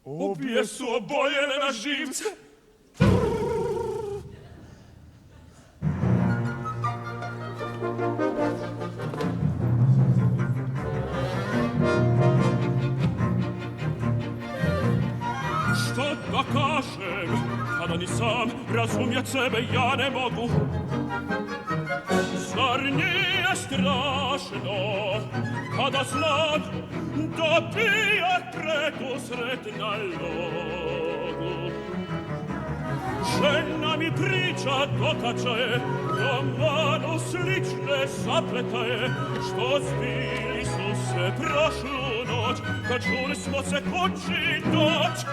Obje su oboljene na živce. Što da kažem, kada ni sam razumjet sebe ja ne mogu? Zar nije strašno, kada znam da pije predusret na logu? Žena mi priča dokačaje, romanu slične zapletaje, što zbili su se prošlu noć, kad čuli smo se kući doć.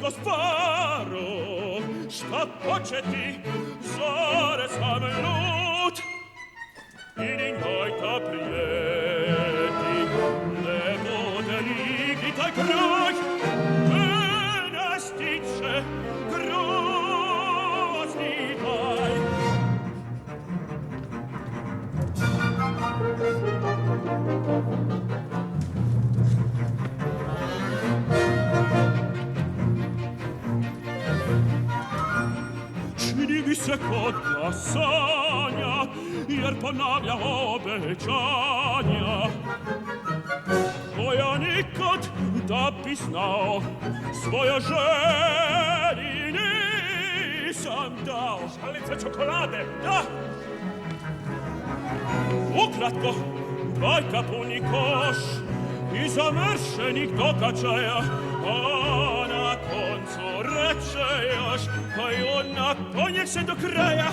Gosparo, šta početi, zare sam lud, i ni njoj ta prijeti, ne bude li i taj kraj, te ne stiče grozni taj. Mi se kod glasanja, jer ponavlja obećanja, koja nikad da bi znao, svoje želji nisam dao. Šalice čokolade, da! Ukratko, bajka puni koš i zamršenih događaja, a na koncu reče još, pa i ona ponje se do kraja.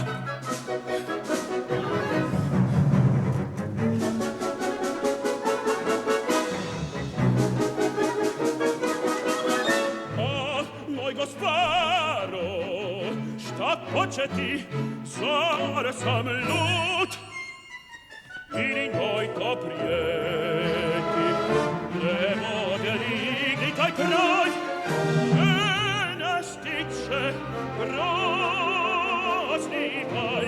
A, moj gosparo, šta početi, zar sam lud, ili njoj to prijeti, ne bude li taj kraj, ne stiče grozni taj.